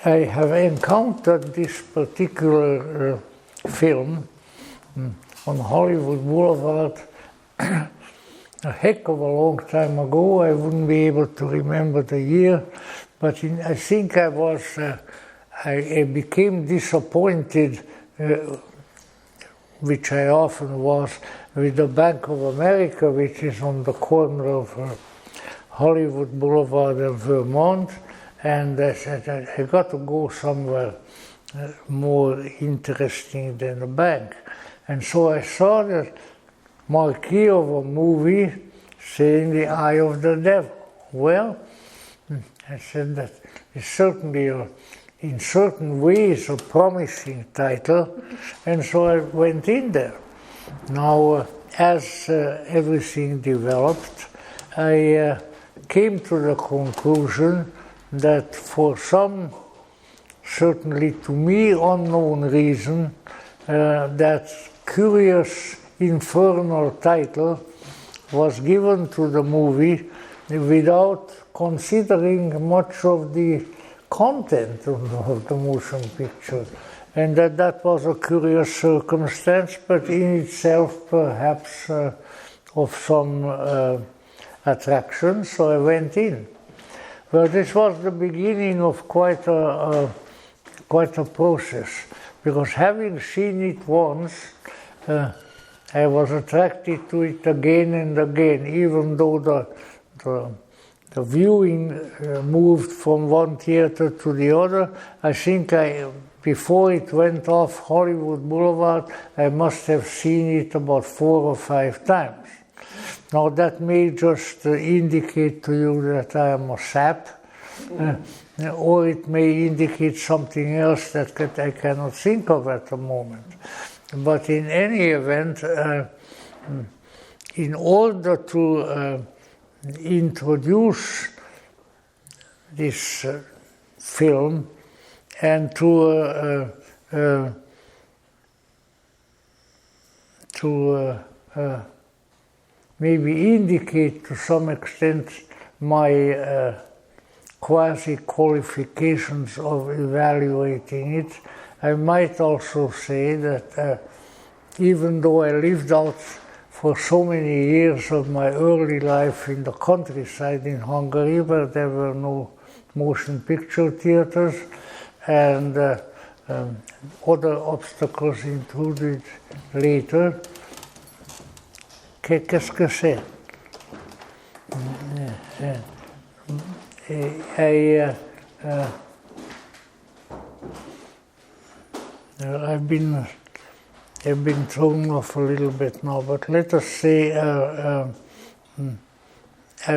I have encountered this particular film on Hollywood Boulevard a heck of a long time ago. I wouldn't be able to remember the year, but I think I became disappointed, which I often was, with the Bank of America, which is on the corner of Hollywood Boulevard and Vermont, and I said, I got to go somewhere more interesting than the bank. And so I saw the marquee of a movie saying The Eye of the Devil. Well, I said that is certainly, in certain ways, a promising title, and so I went in there. Now, as everything developed, I came to the conclusion that for some, certainly to me, unknown reason, that curious infernal title was given to the movie without considering much of the content of the motion picture, and that was a curious circumstance, but in itself perhaps of some attraction, so I went in. Well, this was the beginning of quite a process, because having seen it once, I was attracted to it again and again, even though the viewing moved from one theater to the other. I think before it went off Hollywood Boulevard, I must have seen it about 4 or 5 times. Now that may just indicate to you that I am a sap, or it may indicate something else that I cannot think of at the moment. But in any event, in order to introduce this film and to maybe indicate to some extent my quasi-qualifications of evaluating it, I might also say that even though I lived out for so many years of my early life in the countryside in Hungary, where there were no motion picture theaters, and other obstacles included later. Qu'est-ce que c'est? I've been thrown off a little bit now, but let us say I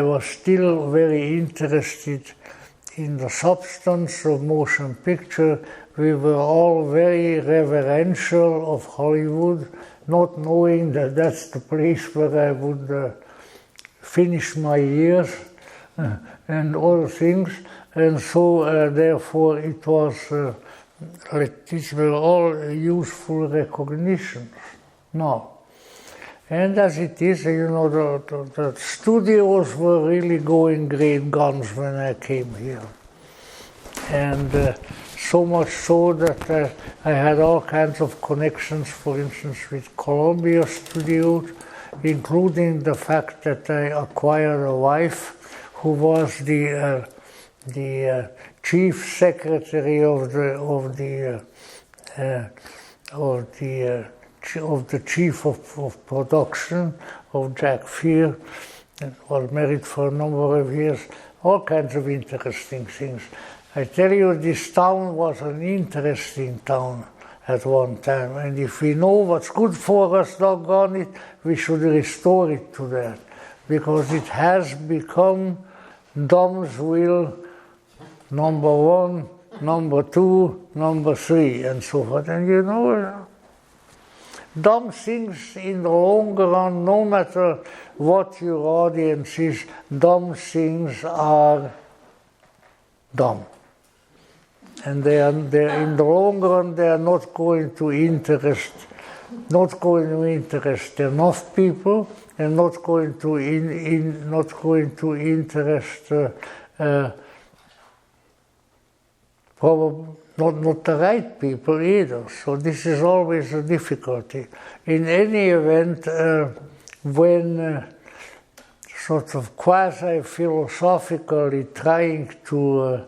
was still very interested in the substance of motion picture. We were all very reverential of Hollywood, not knowing that that's the place where I would finish my years and other things, and so therefore it was. These were all useful recognitions now. And as it is, you know, the studios were really going great guns when I came here. And so much so that I had all kinds of connections, for instance, with Columbia Studios, including the fact that I acquired a wife who was the chief secretary of the chief of production of Jack Fear, and was married for a number of years. All kinds of interesting things. I tell you, this town was an interesting town at one time, and if we know what's good for us, doggone it, we should restore it to that, because it has become Domsville number 1, number 2, number 3, and so forth. And you know, dumb things in the long run, no matter what your audience is, dumb things are dumb. And they're in the long run, they are not going to interest enough people, and not going to interest probably not the right people either. So this is always a difficulty. In any event, when sort of quasi-philosophically trying to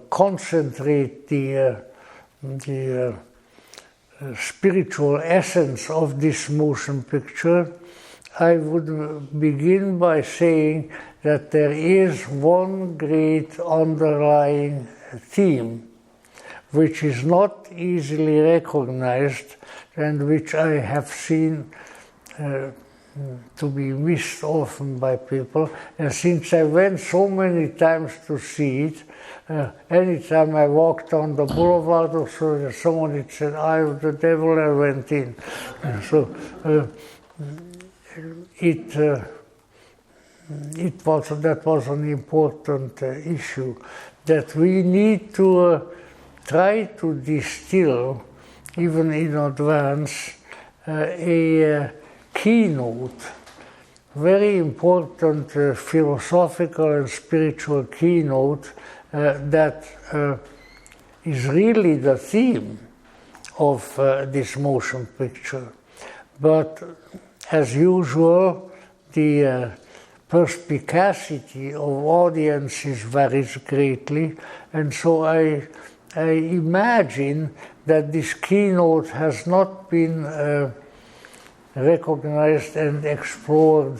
concentrate the spiritual essence of this motion picture, I would begin by saying that there is one great underlying theme which is not easily recognized and which I have seen to be missed often by people. And since I went so many times to see it, anytime I walked on the boulevard or so, someone had said, "I was the devil, I went in." So that was an important issue, that we need to try to distill, even in advance, a keynote, very important philosophical and spiritual keynote that is really the theme of this motion picture. But as usual, the perspicacity of audiences varies greatly, and so I imagine that this keynote has not been recognized and explored,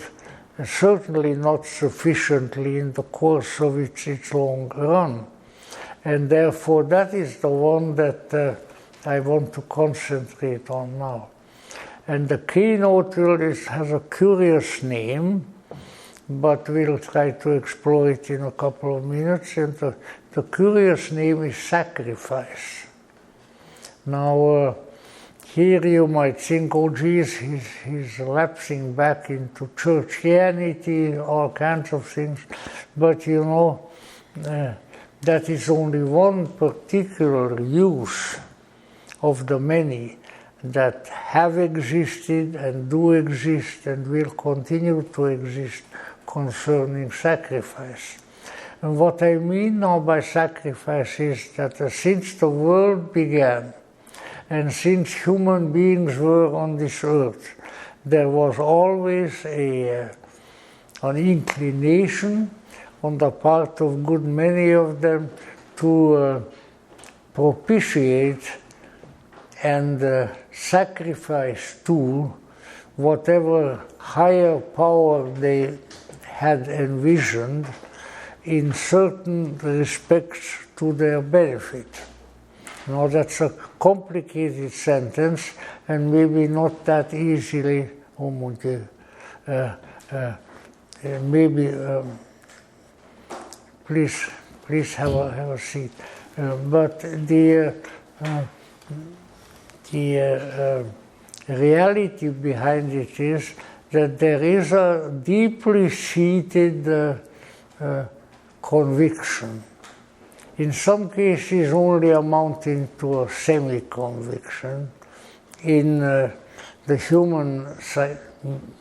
certainly not sufficiently in the course of its long run. And therefore that is the one that I want to concentrate on now. And the keynote has a curious name, but we'll try to explore it in a couple of minutes. And the curious name is Sacrifice. Now, here you might think, oh geez, he's lapsing back into churchianity, all kinds of things. But you know, that is only one particular use of the many that have existed and do exist and will continue to exist concerning sacrifice. And what I mean now by sacrifice is that since the world began, and since human beings were on this earth, there was always an inclination on the part of good many of them to propitiate and sacrifice to whatever higher power they had envisioned in certain respects to their benefit. Now that's a complicated sentence and maybe not that easily, please have a seat. But the reality behind it is that there is a deeply seated conviction, in some cases only amounting to a semi-conviction, in the human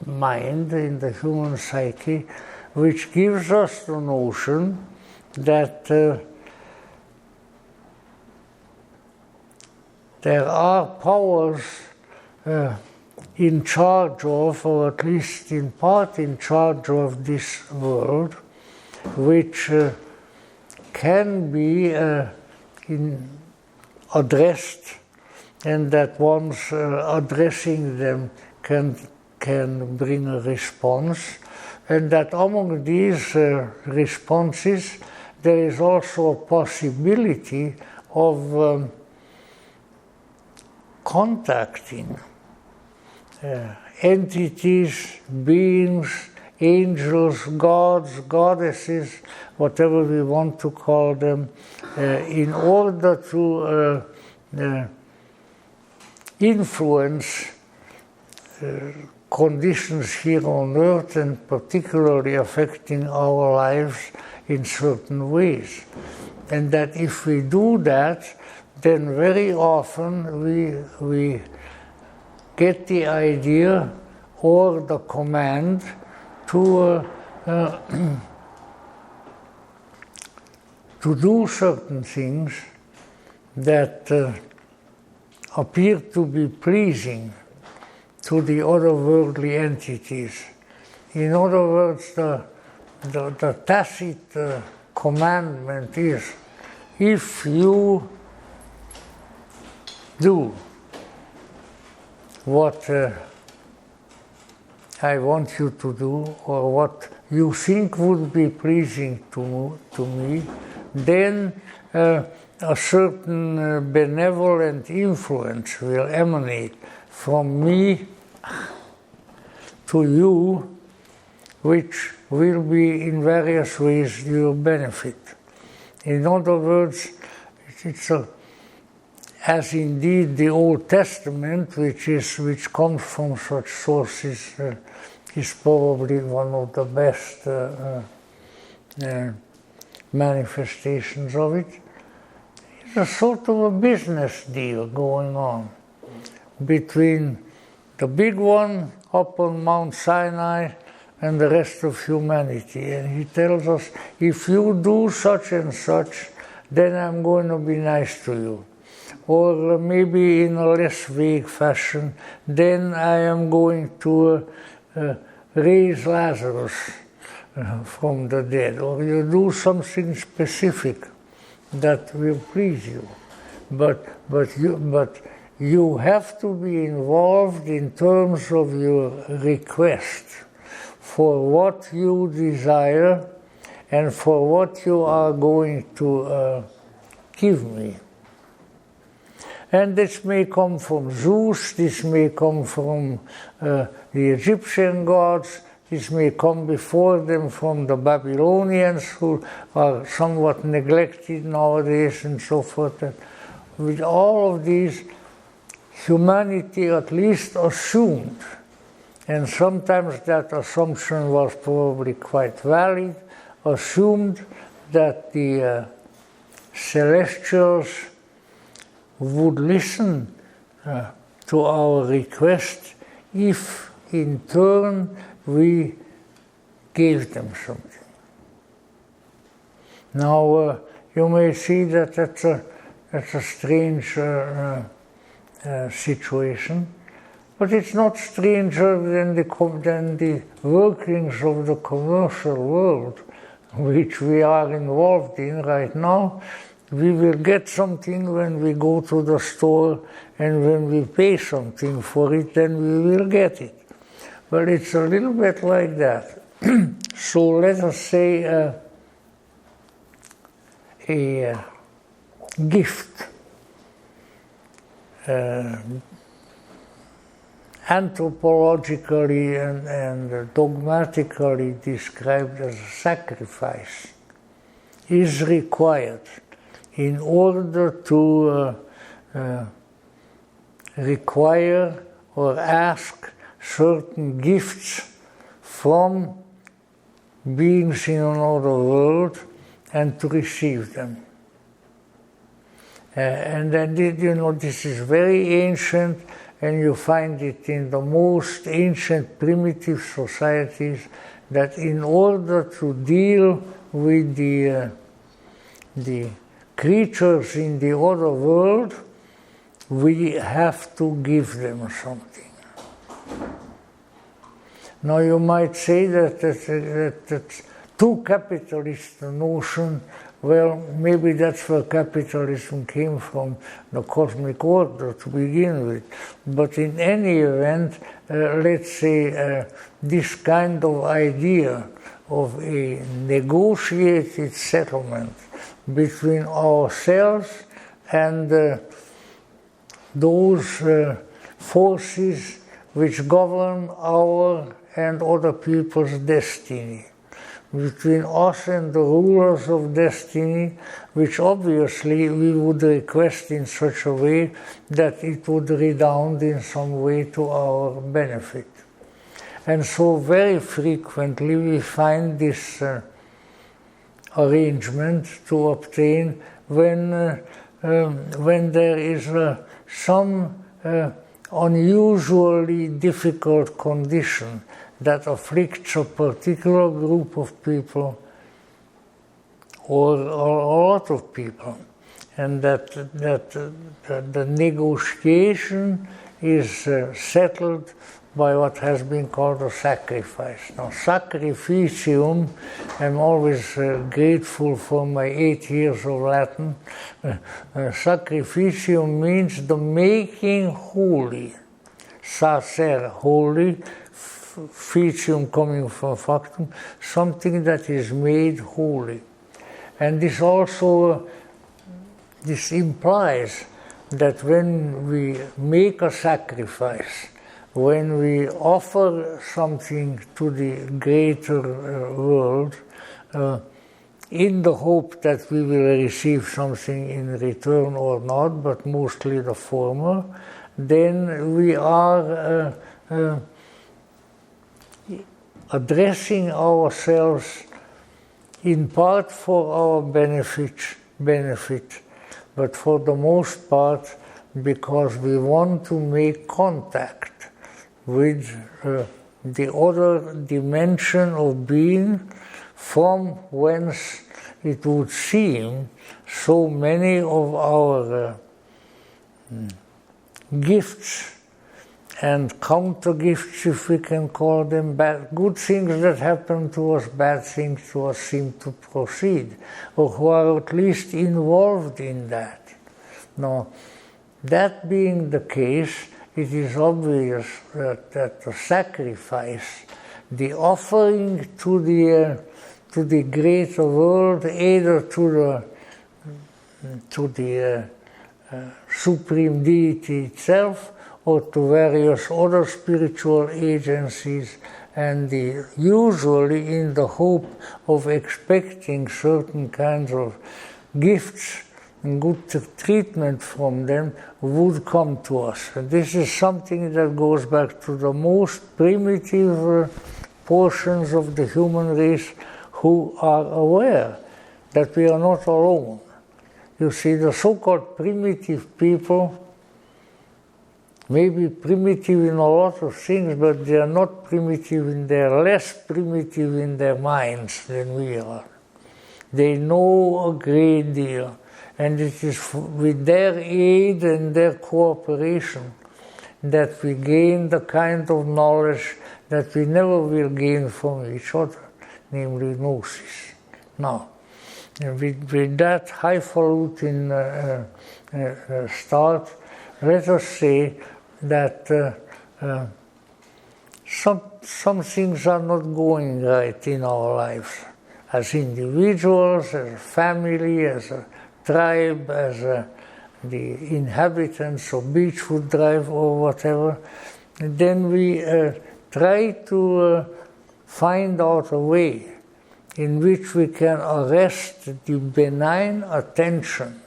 mind, in the human psyche, which gives us the notion that there are powers in charge of, or at least in part in charge of this world, which can be addressed, and that one's addressing them can bring a response, and that among these responses there is also a possibility of contacting entities, beings, angels, gods, goddesses, whatever we want to call them, in order to influence conditions here on earth, and particularly affecting our lives in certain ways. And that if we do that, then very often we get the idea or the command to to do certain things that appear to be pleasing to the otherworldly entities. In other words, the tacit commandment is, if you do what I want you to do, or what you think would be pleasing to me, then a certain benevolent influence will emanate from me to you, which will be in various ways your benefit. In other words, it's as indeed the Old Testament, which comes from such sources, is probably one of the best manifestations of it. It's a sort of a business deal going on between the big one up on Mount Sinai and the rest of humanity. And he tells us, if you do such and such, then I'm going to be nice to you. Or maybe in a less vague fashion, then I am going to raise Lazarus from the dead. Or you do something specific that will please you. But you have to be involved in terms of your request for what you desire and for what you are going to give me. And this may come from Zeus, this may come from the Egyptian gods, this may come before them from the Babylonians, who are somewhat neglected nowadays and so forth. And with all of these, humanity at least assumed, and sometimes that assumption was probably quite valid, assumed that the celestials would listen to our request if in turn we gave them something. Now you may see that that's a strange situation, but it's not stranger than the workings of the commercial world, which we are involved in right now. We will get something when we go to the store, and when we pay something for it, then we will get it. But it's a little bit like that. So let us say a gift, anthropologically and dogmatically described as a sacrifice, is required in order to require or ask certain gifts from beings in another world and to receive them. And then, this is very ancient, and you find it in the most ancient primitive societies, that in order to deal with the creatures in the other world, we have to give them something. Now you might say that's too capitalist a notion. Well, maybe that's where capitalism came from, the cosmic order to begin with. But in any event, let's say this kind of idea of a negotiated settlement between ourselves and those forces which govern our and other people's destiny, between us and the rulers of destiny, which obviously we would request in such a way that it would redound in some way to our benefit. And so very frequently we find this arrangement to obtain when there is some unusually difficult condition that afflicts a particular group of people, or a lot of people, and that the negotiation is settled by what has been called a sacrifice. Now, sacrificium, I'm always grateful for my 8 years of Latin. Sacrificium means the making holy. Sacer, holy, ficium coming from factum, something that is made holy. And this also, this implies that when we make a sacrifice, when we offer something to the greater world, in the hope that we will receive something in return or not, but mostly the former, then we are addressing ourselves in part for our benefit, but for the most part because we want to make contact with the other dimension of being, from whence it would seem so many of our gifts and counter gifts, if we can call them, good things that happen to us, bad things to us, seem to proceed, or who are at least involved in that. Now, that being the case, it is obvious that the sacrifice, the offering to the greater world, either to the supreme deity itself, or to various other spiritual agencies, and usually in the hope of expecting certain kinds of gifts and good treatment from them, would come to us. And this is something that goes back to the most primitive portions of the human race, who are aware that we are not alone. You see, the so-called primitive people may be primitive in a lot of things, but they are not primitive less primitive in their minds than we are. They know a great deal, and it is with their aid and their cooperation that we gain the kind of knowledge that we never will gain from each other, namely gnosis. Now, with that highfalutin start, let us say that some things are not going right in our lives, as individuals, as a family, as a tribe, as the inhabitants of Beechwood Drive or whatever. And then we try to find out a way in which we can arrest the benign attention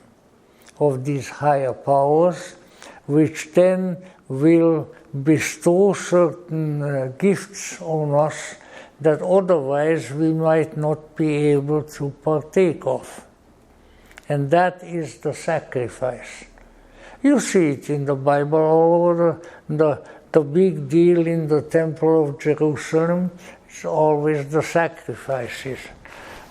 of these higher powers, which then will bestow certain gifts on us that otherwise we might not be able to partake of. And that is the sacrifice. You see it in the Bible all over. The big deal in the Temple of Jerusalem is always the sacrifices.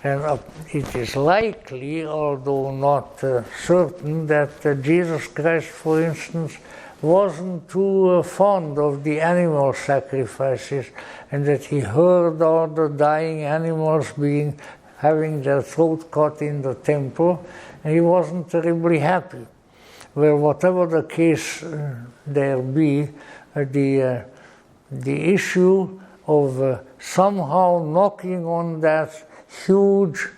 And it is likely, although not certain, that Jesus Christ, for instance, wasn't too fond of the animal sacrifices, and that he heard all the dying animals having their throat cut in the temple, and he wasn't terribly happy. Well, whatever the case there be, the issue of somehow knocking on that huge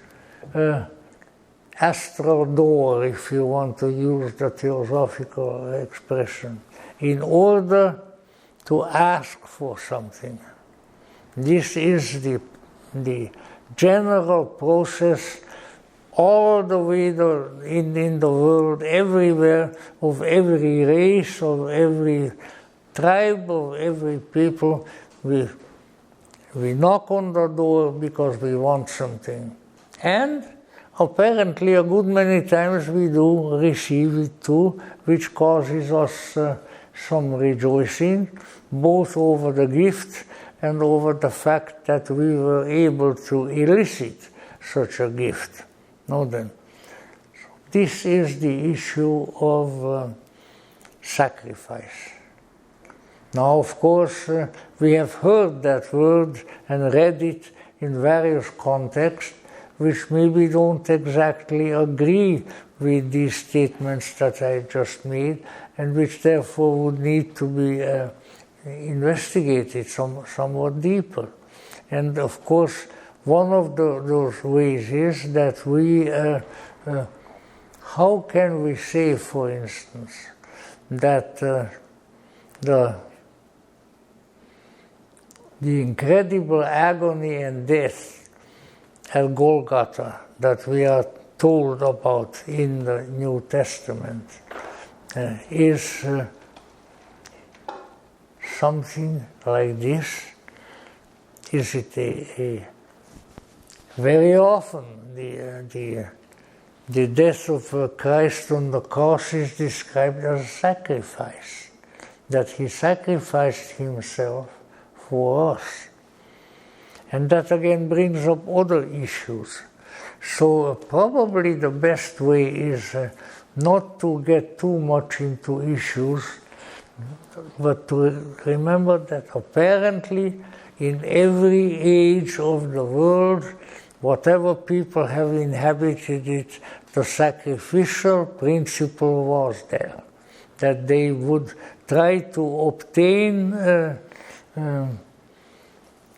astral door, if you want to use the theosophical expression, in order to ask for something. This is the general process all the way in the world, everywhere, of every race, of every tribe, of every people. We knock on the door because we want something. And apparently a good many times we do receive it too, which causes us some rejoicing, both over the gift and over the fact that we were able to elicit such a gift. Now then, this is the issue of sacrifice. Now, of course, we have heard that word and read it in various contexts, which maybe don't exactly agree with these statements that I just made, and which therefore would need to be investigated somewhat deeper. And of course, one of those ways is that we, how can we say, for instance, that the incredible agony and death at Golgotha that we are told about in the New Testament is something like this? Is it a very often the death of Christ on the cross is described as a sacrifice, that he sacrificed himself for us. And that again brings up other issues. So probably the best way is not to get too much into issues, but to remember that apparently in every age of the world, whatever people have inhabited it, the sacrificial principle was there, that they would try to obtain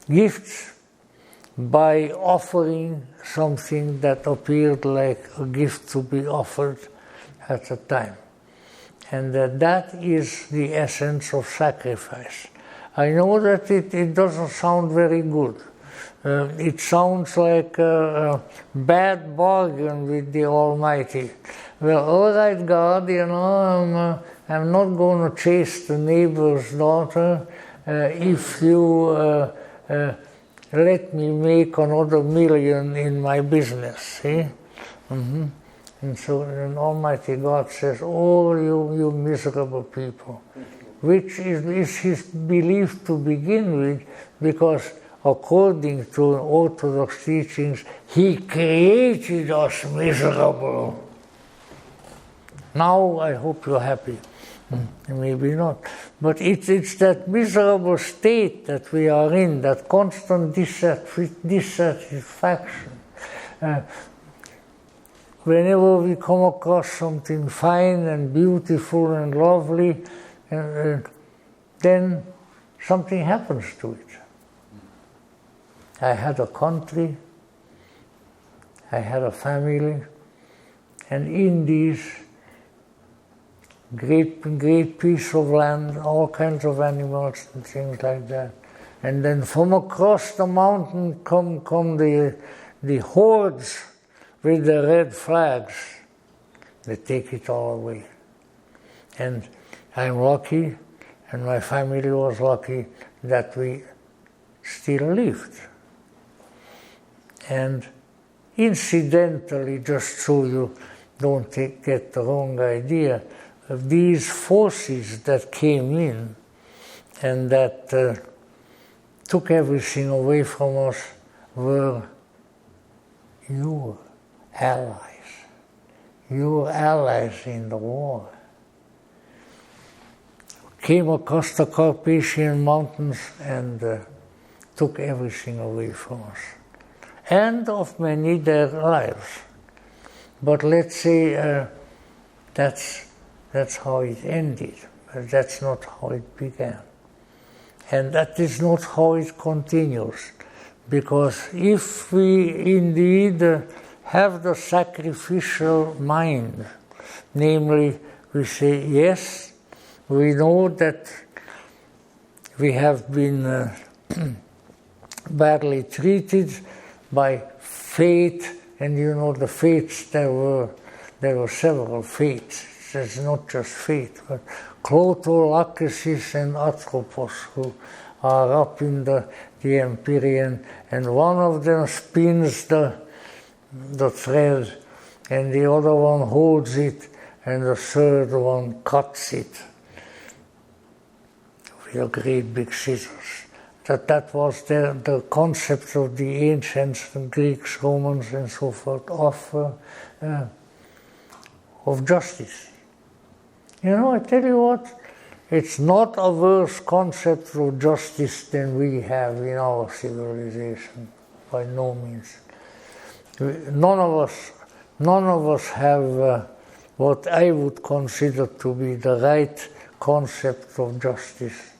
gifts by offering something that appeared like a gift to be offered at the time. And that is the essence of sacrifice. I know that it doesn't sound very good. It sounds like a bad bargain with the Almighty. Well, all right, God, you know, I'm not going to chase the neighbor's daughter if you let me make another $1 million in my business, see? Mm-hmm. And so then Almighty God says, oh, you miserable people, which is his belief to begin with, because according to Orthodox teachings, he created us miserable. Now I hope you're happy. Maybe not. But it's that miserable state that we are in, that constant dissatisfaction. Whenever we come across something fine and beautiful and lovely, then something happens to it. I had a country, I had a family, and in these great piece of land, all kinds of animals and things like that. And then from across the mountain come the hordes with the red flags. They take it all away. And I'm lucky, and my family was lucky, that we still lived. And incidentally, just so you don't get the wrong idea, these forces that came in and that took everything away from us were your allies in the war. Came across the Carpathian Mountains and took everything away from us. And of many their lives. But let's say that's how it ended, but that's not how it began. And that is not how it continues. Because if we indeed have the sacrificial mind, namely we say, yes, we know that we have been badly treated by fate, and you know the fates, there were several fates. It's not just fate, but Cloto, Lachesis, and Atropos, who are up in the Empyrean, and one of them spins the thread, and the other one holds it, and the third one cuts it with great big scissors. that was the concept of the ancients, the Greeks, Romans, and so forth, of justice. You know, I tell you what, it's not a worse concept of justice than we have in our civilization, by no means. None of us have what I would consider to be the right concept of justice.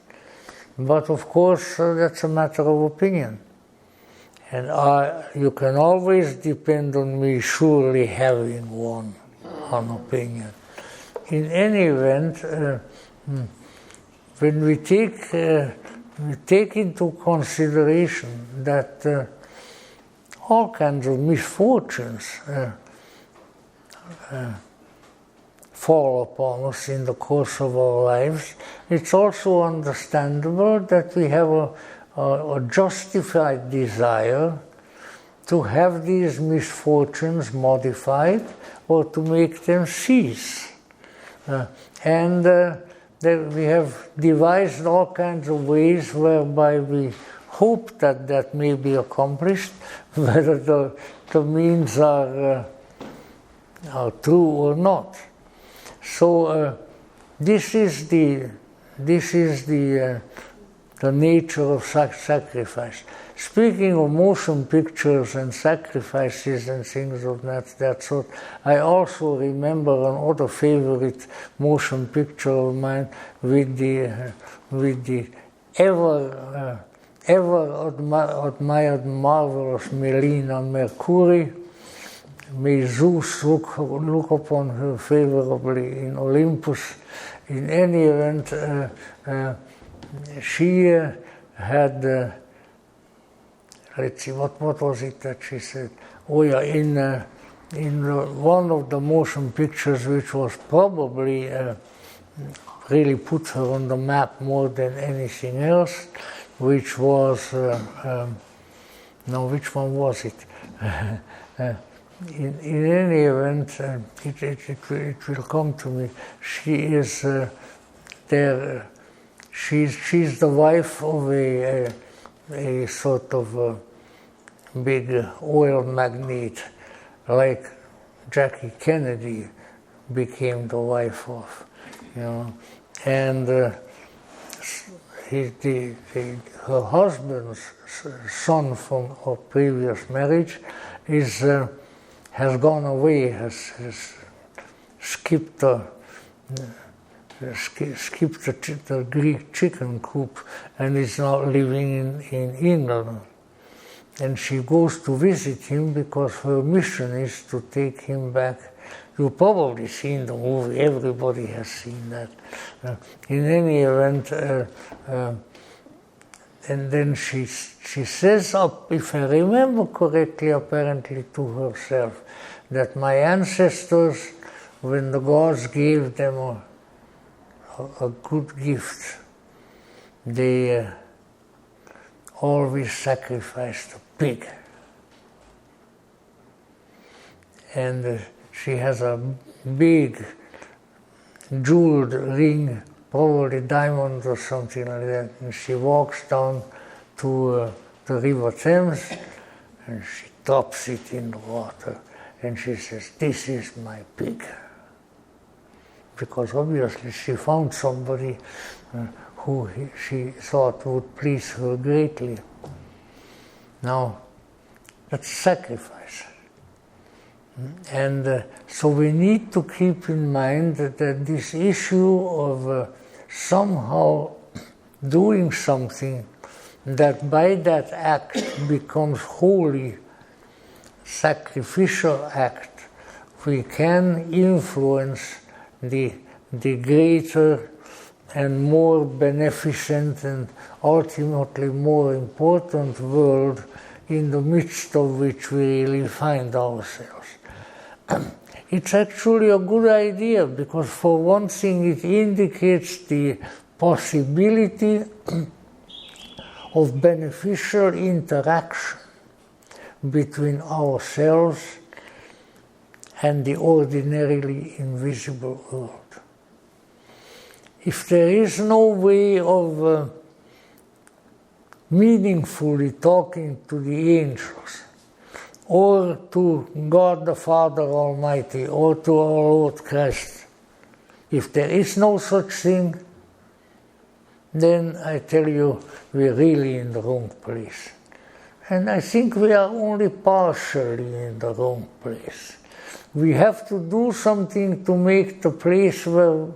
But of course, that's a matter of opinion. And you can always depend on me surely having an opinion. In any event, when we take into consideration that all kinds of misfortunes fall upon us in the course of our lives, it's also understandable that we have a justified desire to have these misfortunes modified or to make them cease. And we have devised all kinds of ways whereby we hope that may be accomplished, whether the means are true or not. So this is the nature of sacrifice. Speaking of motion pictures and sacrifices and things of that sort, I also remember another favorite motion picture of mine with the ever admired, marvelous Melina Mercury. May Zeus look upon her favorably in Olympus. In any event, she had. Let's see, what was it that she said? Oh yeah, in one of the motion pictures, which was probably really put her on the map more than anything else, which was, no, which one was it? In any event, it will come to me. She is there. She's the wife of a sort of big oil magnate, like Jackie Kennedy became the wife of, you know. And her husband's son from her previous marriage has gone away, has skipped the Greek chicken coop and is now living in England. And she goes to visit him because her mission is to take him back. You've probably seen the movie, everybody has seen that. In any event, and then she says up, if I remember correctly, apparently to herself, that my ancestors, when the gods gave them a good gift, they always sacrificed a pig. And she has a big jeweled ring, probably diamond or something like that, and she walks down to the River Thames and she drops it in the water and she says, "This is my pig." Because obviously she found somebody who she thought would please her greatly. Now, that's sacrifice. And so we need to keep in mind that this issue of somehow doing something that by that act becomes wholly sacrificial act, we can influence the greater and more beneficent and ultimately more important world in the midst of which we really find ourselves. It's actually a good idea because for one thing it indicates the possibility of beneficial interaction between ourselves and the ordinarily invisible world. If there is no way of meaningfully talking to the angels, or to God the Father Almighty, or to our Lord Christ. If there is no such thing, then I tell you, we're really in the wrong place. And I think we are only partially in the wrong place. We have to do something to make the place where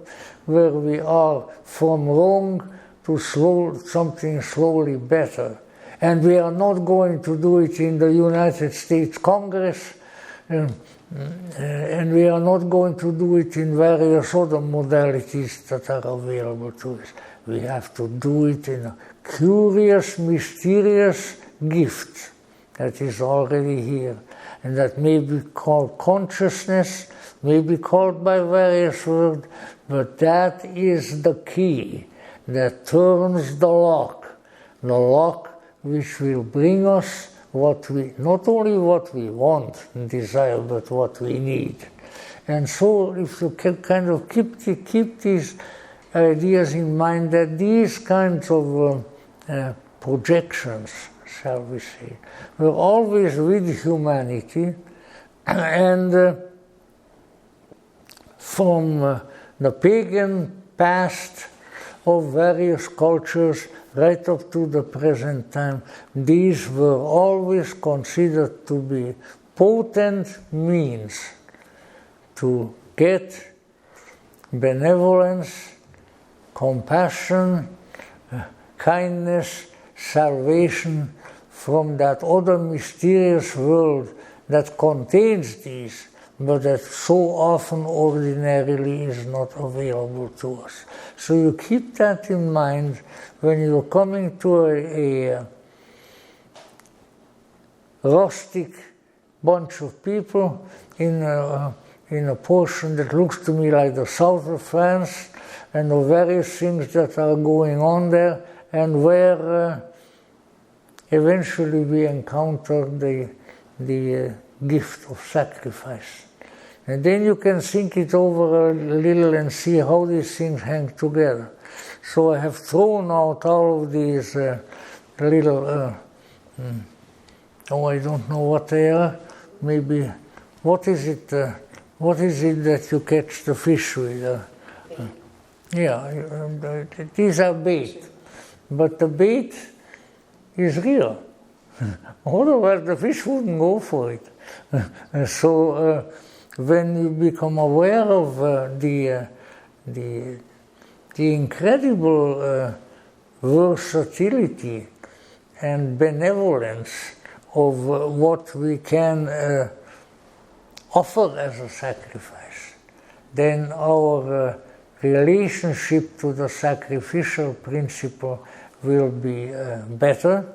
we are from wrong to something slowly better. And we are not going to do it in the United States Congress, and we are not going to do it in various other modalities that are available to us. We have to do it in a curious, mysterious gift that is already here, and that may be called consciousness, may be called by various words, but that is the key that turns the lock which will bring us not only what we want and desire, but what we need. And so if you can kind of keep these ideas in mind, that these kinds of projections, shall we say, were always with humanity, and from the pagan past of various cultures right up to the present time, these were always considered to be potent means to get benevolence, compassion, kindness, salvation from that other mysterious world that contains these, but that so often ordinarily is not available to us. So you keep that in mind when you're coming to a rustic bunch of people in a portion that looks to me like the south of France, and the various things that are going on there, and where eventually we encounter the gift of sacrifice. And then you can think it over a little and see how these things hang together. So I have thrown out all of these little, I don't know what they are. Maybe, what is it that you catch the fish with? These are bait. But the bait is real. Otherwise the fish wouldn't go for it. So when you become aware of the incredible versatility and benevolence of what we can offer as a sacrifice, then our relationship to the sacrificial principle will be better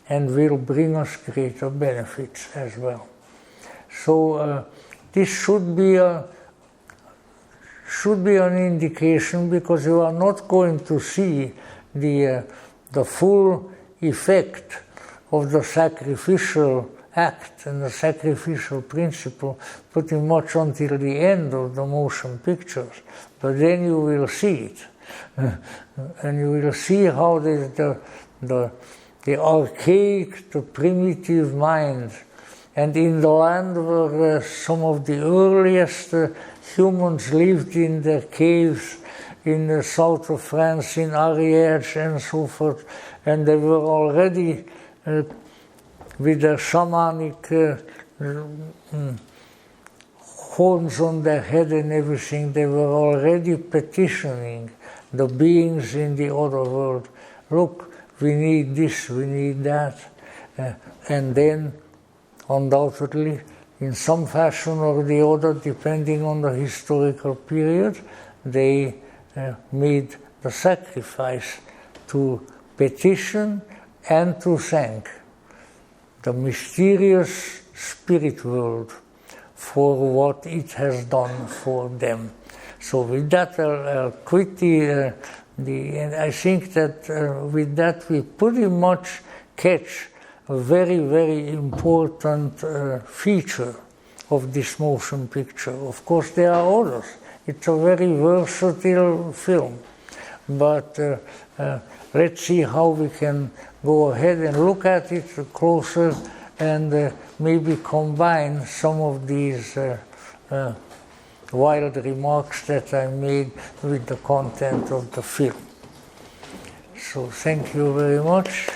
and will bring us greater benefits as well. So this should be an indication, because you are not going to see the full effect of the sacrificial act and the sacrificial principle pretty much until the end of the motion pictures. But then you will see it, and you will see how the archaic, the primitive mind, and in the land where some of the earliest humans lived in their caves in the south of France, in Ariège and so forth, and they were already with their shamanic horns on their head and everything, they were already petitioning the beings in the other world, look, we need this, we need that, and then undoubtedly, in some fashion or the other, depending on the historical period, they made the sacrifice to petition and to thank the mysterious spirit world for what it has done for them. So with that, I'll quit and I think that with that we pretty much catch a very, very important feature of this motion picture. Of course, there are others. It's a very versatile film. But let's see how we can go ahead and look at it closer and maybe combine some of these wild remarks that I made with the content of the film. So thank you very much.